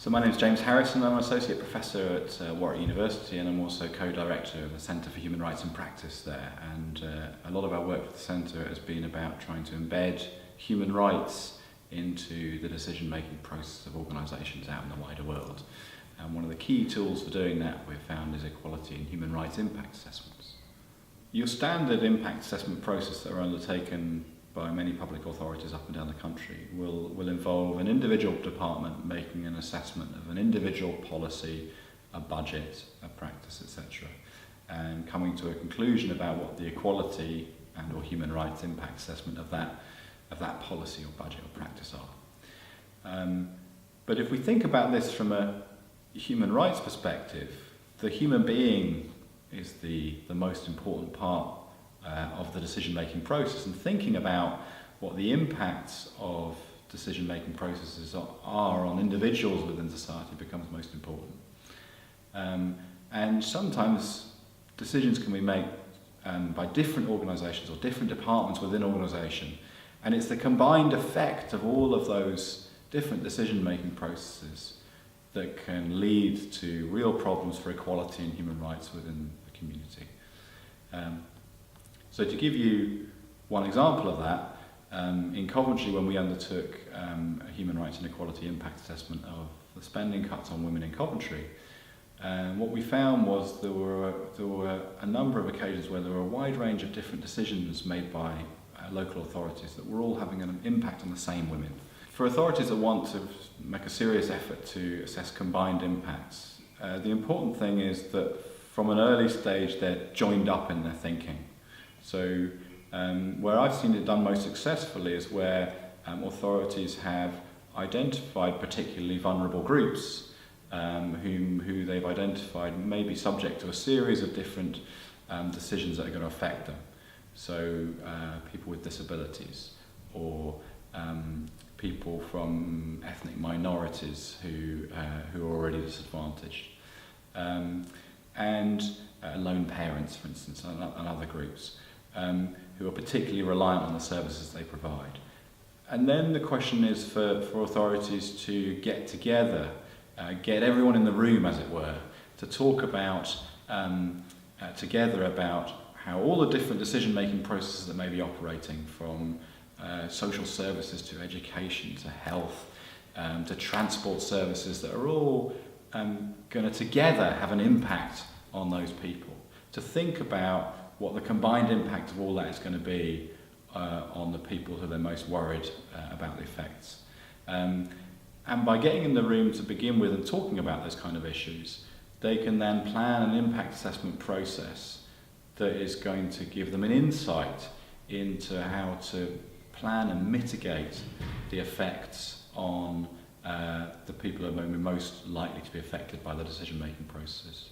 So my name is James Harrison. I'm an Associate Professor at Warwick University, and I'm also Co-Director of the Centre for Human Rights in Practice there. And a lot of our work with the Centre has been about trying to embed human rights into the decision-making process of organisations out in the wider world. And one of the key tools for doing that we've found is equality and human rights impact assessments. Your standard impact assessment process that are undertaken by many public authorities up and down the country will involve an individual department making an assessment of an individual policy, a budget, a practice, etc., and coming to a conclusion about what the equality and or human rights impact assessment of that policy or budget or practice are. But if we think about this from a human rights perspective, the human being is the most important part of the decision-making process, and thinking about what the impacts of decision-making processes are on individuals within society becomes most important. And sometimes decisions can be made by different organisations or different departments within an organisation, and it's the combined effect of all of those different decision-making processes that can lead to real problems for equality and human rights within the community. So to give you one example of that, in Coventry, when we undertook a human rights and equality impact assessment of the spending cuts on women in Coventry, what we found was there were a number of occasions where there were a wide range of different decisions made by local authorities that were all having an impact on the same women. For authorities that want to make a serious effort to assess combined impacts, the important thing is that from an early stage they're joined up in their thinking. So where I've seen it done most successfully is where authorities have identified particularly vulnerable groups who they've identified may be subject to a series of different decisions that are going to affect them. So people with disabilities, or people from ethnic minorities who are already disadvantaged, and lone parents, for instance, and other groups who are particularly reliant on the services they provide. And then the question is for authorities to get together, get everyone in the room, as it were, to talk about together about how all the different decision-making processes that may be operating, from social services to education to health to transport services, that are all going to together have an impact on those people, to think about what the combined impact of all that is going to be on the people who they're most worried about the effects. And by getting in the room to begin with and talking about those kind of issues, they can then plan an impact assessment process that is going to give them an insight into how to plan and mitigate the effects on the people who are most likely to be affected by the decision-making processes.